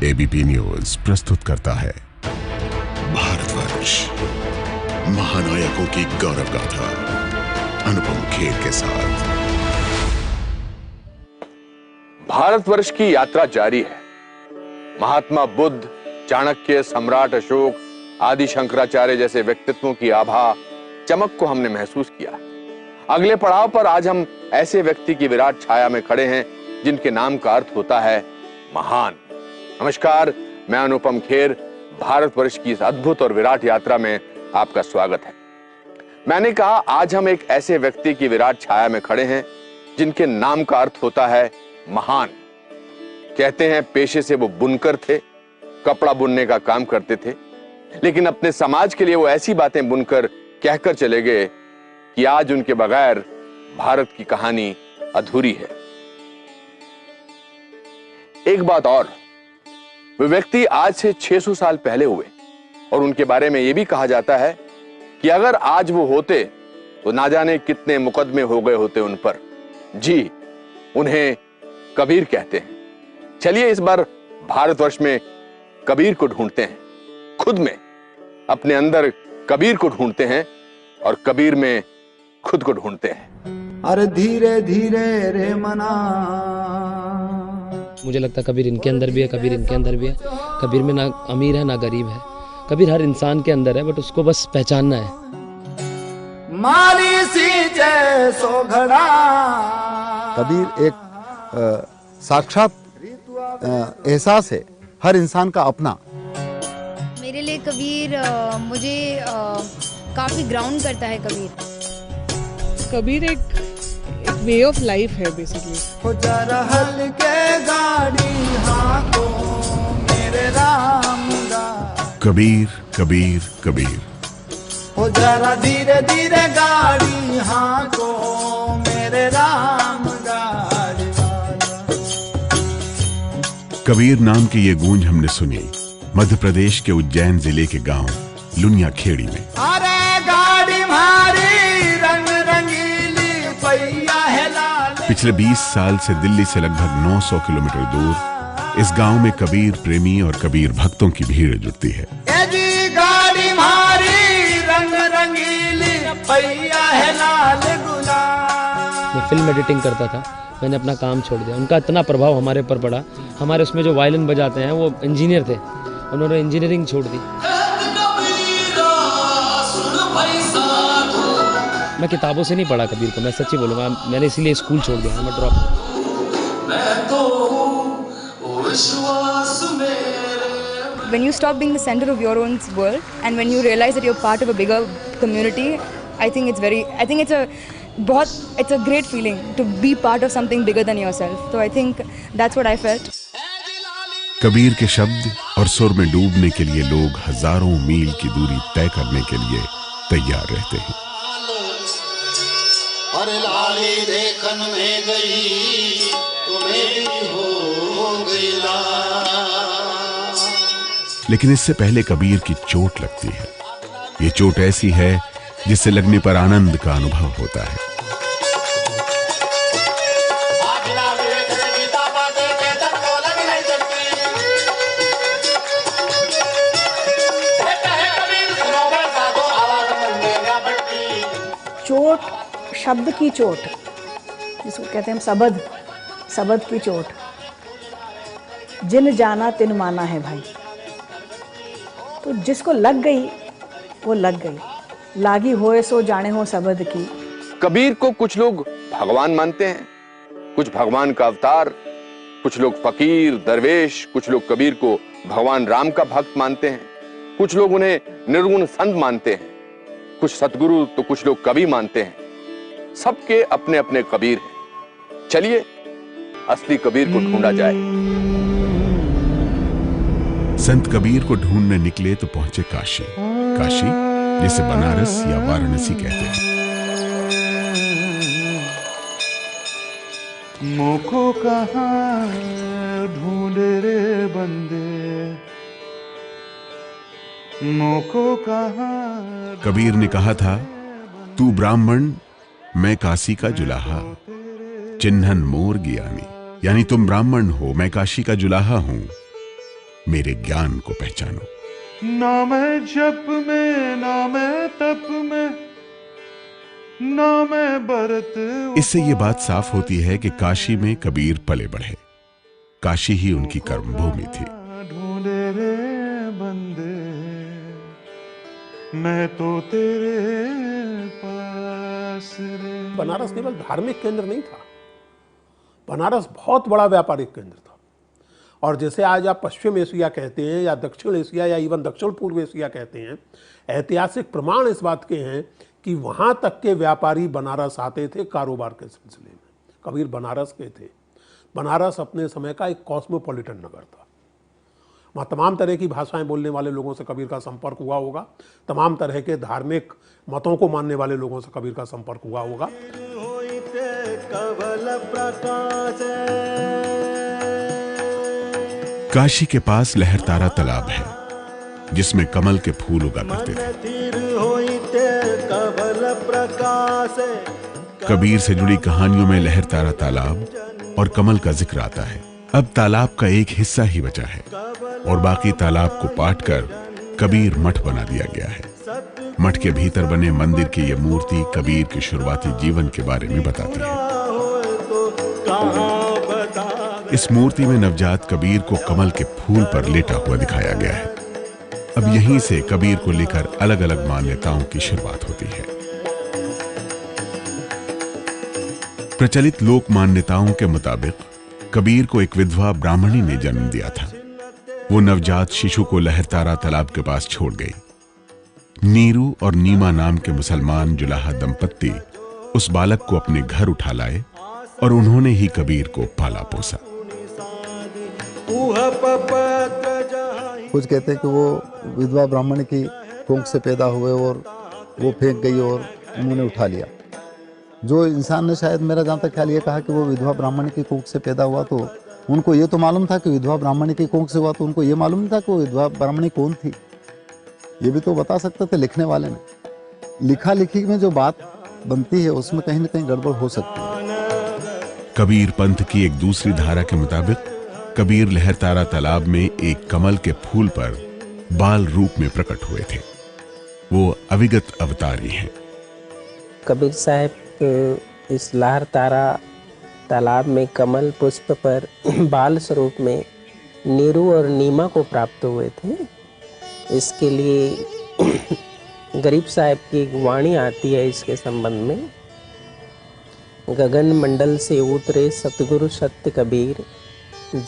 ABP news प्रस्तुत करता है भारतवर्ष, महानायकों की गौरव गाथा अनुपम खेर के साथ। भारतवर्ष की यात्रा जारी है। महात्मा बुद्ध, चाणक्य, सम्राट अशोक, आदि शंकराचार्य जैसे व्यक्तित्वों की आभा चमक को हमने महसूस किया। अगले पड़ाव पर आज हम ऐसे व्यक्ति की विराट छाया में खड़े हैं जिनके नाम का अर्थ होता है महान। नमस्कार, मैं अनुपम खेर। भारतवर्ष की इस अद्भुत और विराट यात्रा में आपका स्वागत है। मैंने कहा आज हम एक ऐसे व्यक्ति की विराट छाया में खड़े हैं जिनके नाम का अर्थ होता है महान। कहते हैं पेशे से वो बुनकर थे, कपड़ा बुनने का काम करते थे, लेकिन अपने समाज के लिए वो ऐसी बातें बुनकर कहकर चले गए कि आज उनके बगैर भारत की कहानी अधूरी है। एक बात और, वे व्यक्ति आज से 600 साल पहले हुए और उनके बारे में यह भी कहा जाता है कि अगर आज वो होते तो ना जाने कितने मुकदमे हो गए होते उन पर। जी, उन्हें कबीर कहते हैं। चलिए इस बार भारतवर्ष में कबीर को ढूंढते हैं, खुद में, अपने अंदर कबीर को ढूंढते हैं और कबीर में खुद को ढूंढते हैं। अरे धीरे धीरे रे मना। मुझे लगता है कबीर इनके अंदर भी है, कबीर इनके अंदर भी है। कबीर में ना अमीर है ना गरीब है। कबीर हर इंसान के अंदर है, बट उसको बस पहचानना है। मारी सी जैसो घड़ा। कबीर एक साक्षात एहसास है, हर इंसान का अपना। मेरे लिए कबीर मुझे काफी ग्राउंड करता है। कबीर एक वे ऑफ लाइफ है बेसिकली। हो जरा हल्के गाड़ी हाथों मेरे राम दा। कबीर कबीर कबीर। हो जरा धीरे धीरे गाड़ी हाथों मेरे राम गाड़ी वाला। कबीर नाम की ये गूंज हमने सुनी मध्य प्रदेश के उज्जैन जिले के गांव लुनिया खेड़ी में। अरे गाड़ी मारी रंग रंगीली पैया है लाल। पिछले 20 साल से दिल्ली से लगभग 900 किलोमीटर दूर इस गांव में कबीर प्रेमी और कबीर भक्तों की भीड़ जुटती है। गाड़ी मारी रंग रंगीली पैया है लाल गुलाल। मैं फिल्म एडिटिंग करता था, मैंने अपना काम छोड़ दिया। उनका इतना प्रभाव हमारे ऊपर पड़ा। हमारे उसमें जो वायलिन बजाते हैं वो इंजीनियर थे, उन्होंने इंजीनियरिंग छोड़ दी। मैं किताबों से नहीं पढ़ा कबीर को, मैं सच्ची बोलूँगा। मैंने इसीलिए स्कूल छोड़ दिया, मैं drop. When you stop being the center of your own world and when you realize that you're part of a bigger community, I think it's a great feeling to be part of something bigger than yourself. So I think that's what I felt. Kabir के शब्द और सुर में डूबने के लिए लोग हजारों मील की दूरी तय करने के लिए तैयार रहते हैं। अरे लाली देखन में गई तुम्हें भी हो गई लाल। लेकिन इससे पहले कबीर की चोट लगती है। ये चोट ऐसी है जिससे लगने पर आनंद का अनुभव होता है। चोट, शब्द की चोट, जिसको कहते हैं हम सबद की चोट। जिन जाना तिन माना है भाई। तो जिसको लग गई वो लग गई, लागी होए सो जाने हो सबद की। कबीर को कुछ लोग भगवान मानते हैं, कुछ भगवान का अवतार, कुछ लोग फकीर, दरवेश, कुछ लोग कबीर को भगवान राम का भक्त मानते हैं, कुछ लोग उन्हें निर्गुण संत मानते हैं, कुछ सतगुरु तो कुछ लोग कवि मानते हैं। सबके अपने अपने कबीर हैं। चलिए असली कबीर को ढूंढा जाए। संत कबीर को ढूंढने निकले तो पहुंचे काशी। काशी जिसे बनारस या वाराणसी कहते हैं। मुझको कहाँ ढूंढे रे बंदे, मुझको कहाँ। कबीर ने कहा था, तू ब्राह्मण मैं काशी का जुलाहा, चिन्हन मोर ज्ञानी। यानी तुम ब्राह्मण हो, मैं काशी का जुलाहा हूं। मेरे ज्ञान को पहचानो। ना मैं जप में, ना मैं तप में, ना मैं बरत। इससे ये बात साफ होती है कि काशी में कबीर पले बढ़े। काशी ही उनकी कर्मभूमि थी। ढूंढे रे बंदे, मैं तो तेरे पास रे। बनारस केवल धार्मिक केंद्र नहीं था, बनारस बहुत बड़ा व्यापारिक केंद्र था। और जैसे आज आप पश्चिम एशिया कहते हैं या दक्षिण एशिया या इवन दक्षिण पूर्व एशिया कहते हैं, ऐतिहासिक प्रमाण इस बात के हैं कि वहाँ तक के व्यापारी बनारस आते थे कारोबार के सिलसिले में। कबीर बनारस के थे। बनारस अपने समय का एक कॉस्मोपॉलिटन नगर था। वहाँ तमाम तरह की भाषाएं बोलने वाले लोगों से कबीर का संपर्क हुआ होगा, तमाम तरह के धार्मिक मतों को मानने वाले लोगों से कबीर का संपर्क हुआ होगा। काशी के पास लहरतारा तालाब है जिसमें कमल के फूल उगा करते थे। कबीर से जुड़ी कहानियों में लहरतारा तालाब और कमल का जिक्र आता है। अब तालाब का एक हिस्सा ही बचा है और बाकी तालाब को पाटकर कबीर मठ बना दिया गया है। मठ के भीतर बने मंदिर की यह मूर्ति कबीर के शुरुआती जीवन के बारे में बताती है। इस मूर्ति में नवजात कबीर को कमल के फूल पर लेटा हुआ दिखाया गया है। अब यहीं से कबीर को लेकर अलग अलग मान्यताओं की शुरुआत होती है। प्रचलित लोक मान्यताओं के मुताबिक कबीर को एक विधवा ब्राह्मणी ने जन्म दिया था। वो नवजात शिशु को लहरतारा तालाब के पास छोड़ गई। नीरू और नीमा नाम के मुसलमान जुलाहा दंपत्ति उस बालक को अपने घर उठा लाए और उन्होंने ही कबीर को पाला पोसा। कुछ कहते हैं कि वो विधवा ब्राह्मण की कोख से पैदा हुए और वो फेंक गई और उन्होंने उठा लिया। जो इंसान ने, शायद मेरा जहाँ तक ख्याल ये कहा कि वो विधवा ब्राह्मण की कोख से पैदा हुआ, तो उनको ये तो मालूम था कि विधवा ब्राह्मण की कोख से हुआ, तो उनको ये मालूम नहीं था कि वो विधवा ब्राह्मणी कौन थी। ये भी तो बता सकते थे लिखने वाले ने। लिखा लिखी में जो बात बनती है उसमें कहीं ना कहीं गड़बड़ हो सकती है। कबीर पंथ की एक दूसरी धारा के मुताबिक कबीर लहरतारा तालाब में एक कमल के फूल पर बाल रूप में प्रकट हुए थे। वो अविगत अवतारी हैं। कबीर साहब इस लहरतारा तालाब में कमल पुष्प पर बाल स्वरूप में नीरू और नीमा को प्राप्त हुए थे। इसके लिए गरीब साहब की एक वाणी आती है इसके संबंध में। गगन मंडल से उतरे सतगुरु सत्य कबीर,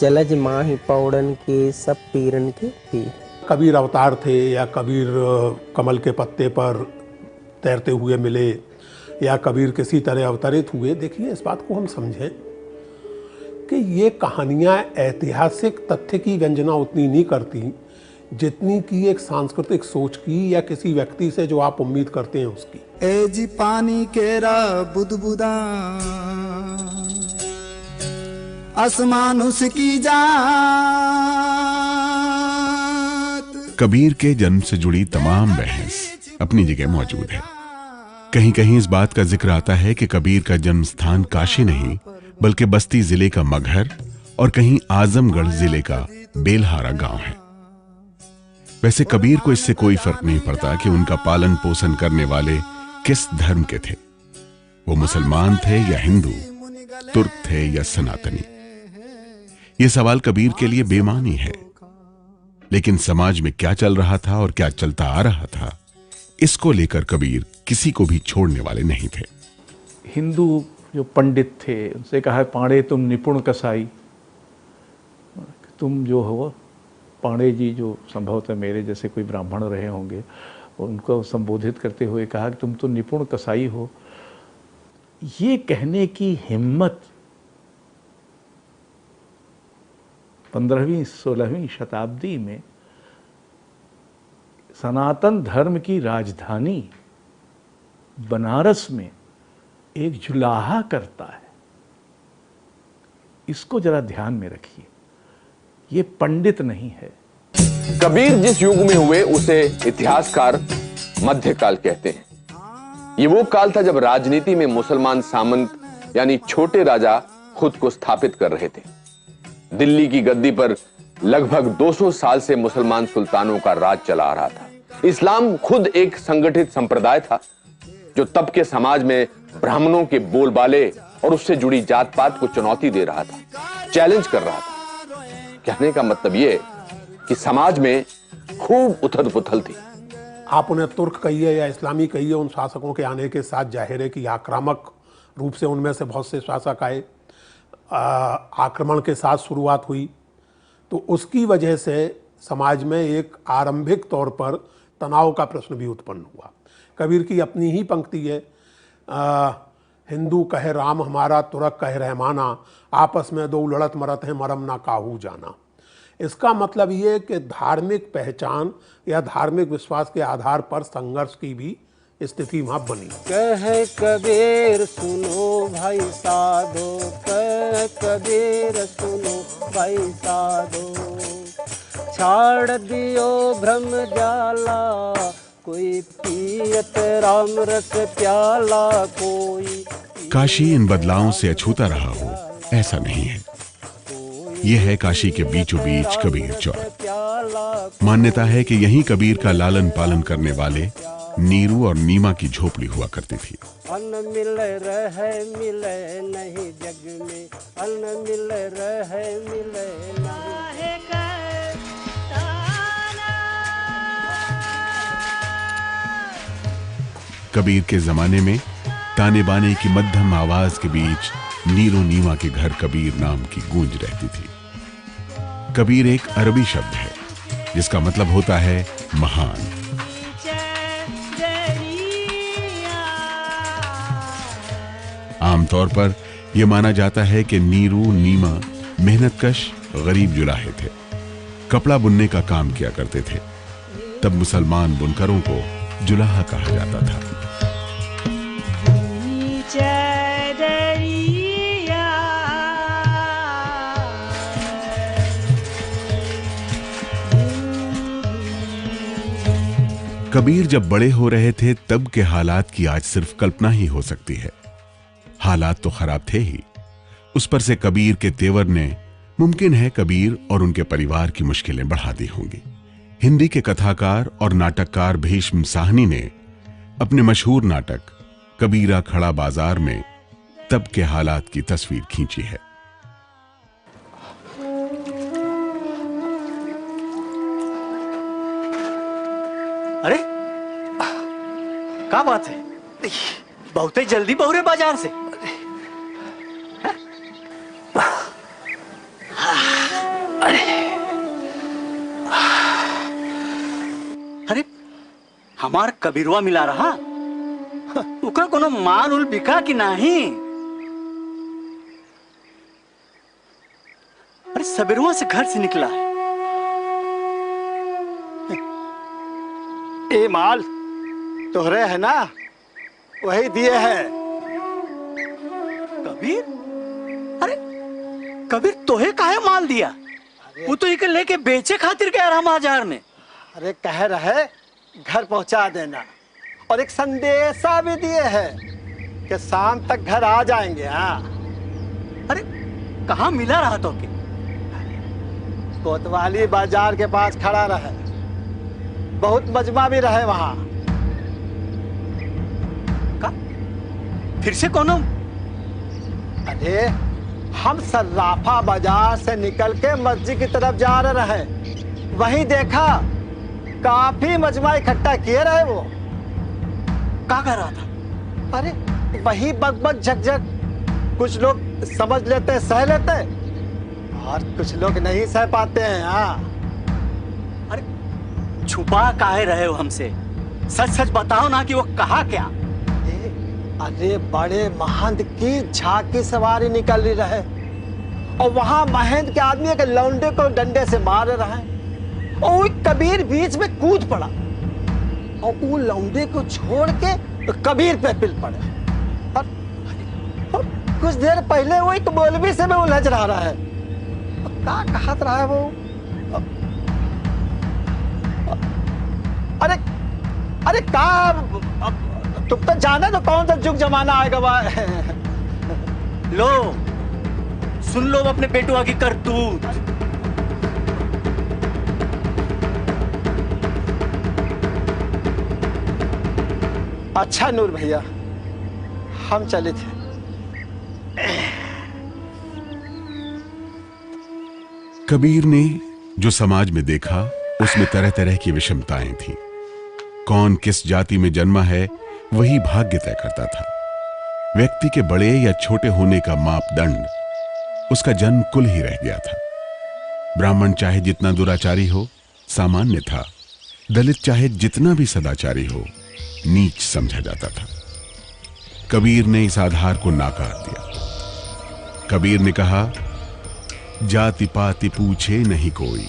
जलज माहि पौड़न के सब पीरन के पीर। कबीर अवतार थे या कबीर कमल के पत्ते पर तैरते हुए मिले या कबीर किसी तरह अवतरित हुए। देखिए, इस बात को हम समझें कि ये कहानियाँ ऐतिहासिक तथ्य की व्यंजना उतनी नहीं करती जितनी की एक सांस्कृतिक सोच की या किसी व्यक्ति से जो आप उम्मीद करते हैं उसकी। ए जी पानी केरा बुदबुदा आसमान उसकी जात। कबीर के जन्म से जुड़ी तमाम बहस अपनी जगह मौजूद है। कहीं कहीं इस बात का जिक्र आता है कि कबीर का जन्म स्थान काशी नहीं बल्कि बस्ती जिले का मगहर और कहीं आजमगढ़ जिले का बेलहारा गांव है। वैसे कबीर को इससे कोई फर्क नहीं पड़ता कि उनका पालन पोषण करने वाले किस धर्म के थे। वो मुसलमान थे या हिंदू, तुर्क थे या सनातनी। ये सवाल कबीर के लिए बेमानी है, लेकिन समाज में क्या चल रहा था और क्या चलता आ रहा था, इसको लेकर कबीर किसी को भी छोड़ने वाले नहीं थे। हिंदू जो पंडित थे उनसे कहा, पांडे तुम निपुण कसाई, तुम जो हो पांडे जी, जो संभवतः मेरे जैसे कोई ब्राह्मण रहे होंगे, उनको संबोधित करते हुए कहा कि तुम तो निपुण कसाई हो। ये कहने की हिम्मत 15वीं-16वीं शताब्दी में सनातन धर्म की राजधानी बनारस में एक जुलाहा करता है। इसको जरा ध्यान में रखिए, ये पंडित नहीं है। कबीर जिस युग में हुए उसे इतिहासकार मध्यकाल कहते हैं। ये वो काल था जब राजनीति में मुसलमान सामंत यानी छोटे राजा खुद को स्थापित कर रहे थे। दिल्ली की गद्दी पर लगभग 200 साल से मुसलमान सुल्तानों का राज चला आ रहा था। इस्लाम खुद एक संगठित संप्रदाय था जो तब के समाज में ब्राह्मणों के बोलबाले और उससे जुड़ी जात पात को चुनौती दे रहा था, चैलेंज कर रहा था। कहने का मतलब यह कि समाज में खूब उथल पुथल थी। आप उन्हें तुर्क कहिए या इस्लामी कहिए, उन शासकों के आने के साथ जाहिर है कि आक्रामक रूप से उनमें से बहुत से शासक आए, आक्रमण के साथ शुरुआत हुई। तो उसकी वजह से समाज में एक आरंभिक तौर पर तनाव का प्रश्न भी उत्पन्न हुआ। कबीर की अपनी ही पंक्ति है, हिंदू कहे राम हमारा, तुर्क कहे रहमाना, आपस में दो लड़त मरत है, मरम ना काहू जाना। इसका मतलब ये कि धार्मिक पहचान या धार्मिक विश्वास के आधार पर संघर्ष की भी स्थिति वहाँ बनी। कह कबीर सुनो भाई साधो, कह कबीर सुनो भाई साधो, छाड़ दियो भ्रम जाला, कोई पियत राम रस प्याला कोई। काशी इन बदलावों से अछूता रहा हो ऐसा नहीं है। यह है काशी के बीचों बीच कबीर चौक। मान्यता है कि यहीं कबीर का लालन पालन करने वाले नीरू और नीमा की झोपड़ी हुआ करती थी। अन्न मिले रहे मिले नहीं जग में, अन्न मिले रहे मिले नहीं। कबीर के जमाने में ताने बाने की मध्यम आवाज के बीच नीरो नीमा के घर कबीर नाम की गूंज रहती थी। कबीर एक अरबी शब्द है जिसका मतलब होता है महान। आमतौर पर यह माना जाता है कि नीरू नीमा मेहनतकश गरीब जुलाहे थे, कपड़ा बुनने का काम किया करते थे। तब मुसलमान बुनकरों को जुलाहा कहा जाता था। कबीर जब बड़े हो रहे थे तब के हालात की आज सिर्फ कल्पना ही हो सकती है। हालात तो खराब थे ही, उस पर से कबीर के तेवर ने मुमकिन है कबीर और उनके परिवार की मुश्किलें बढ़ा दी होंगी। हिंदी के कथाकार और नाटककार भीष्म साहनी ने अपने मशहूर नाटक कबीरा खड़ा बाजार में तब के हालात की तस्वीर खींची है। अरे क्या बात है, बहुत ही जल्दी बहुरे बाजार से। अरे हमार कबीरवा मिला रहा, उका कोनो माल उल बिका कि नहीं? अरे सबेरवा से घर से निकला है। ये माल तोहरे है ना, वही दिए है। कबीर? अरे कबीर तोहे काहे माल दिया? वो तो इके लेके बेचे खातिर गया रहा बाजार में। अरे कह रहे घर पहुंचा देना, और एक संदेशा भी दिए है कि शाम तक घर आ जाएंगे। हाँ। अरे कहाँ मिला रहा तो के? कोतवाली बाजार के पास खड़ा रहे, बहुत मजमा भी रहे वहां। का? फिर से कोनो? अरे हम सर्राफा बाजार से निकल के मस्जिद की तरफ जा रहे, वहीं देखा काफी मजमा इकट्ठा किए रहे। वो क्या कर रहा था? अरे वही बक झकझक, कुछ लोग समझ लेते सह लेते और कुछ लोग नहीं सह पाते हैं। हाँ। अरे छुपा काहे रहे हो हमसे? सच सच बताओ ना कि वो कहा क्या? अरे बड़े महंत की झांकी सवारी निकल रही, और वहां महंत के आदमी के लौंडे को डंडे से मार रहे, और कबीर बीच में कूद पड़ा और वो लौंडे को छोड़ के कबीर पे पिल पड़े। और कुछ देर पहले वो एक मौलवी से में उलझ रहा है। क्या कहत रहा है वो? अरे अरे का तुम तो जाने तो कौन सा जुग जमाना आएगा। लो सुन लो अपने बेटुआ की करतूत। अच्छा नूर भैया, हम चले थे। कबीर ने जो समाज में देखा उसमें तरह तरह की विषमताएं थीं। कौन किस जाति में जन्मा है वही भाग्य तय करता था। व्यक्ति के बड़े या छोटे होने का मापदंड उसका जन्म कुल ही रह गया था। ब्राह्मण चाहे जितना दुराचारी हो सामान्य था, दलित चाहे जितना भी सदाचारी हो नीच समझा जाता था। कबीर ने इस आधार को नाकार दिया। कबीर ने कहा, जाति पाति पूछे नहीं कोई,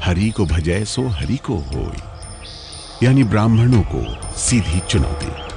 हरि को भजै सो हरि को होय। यानी ब्राह्मणों को सीधी चुनौती।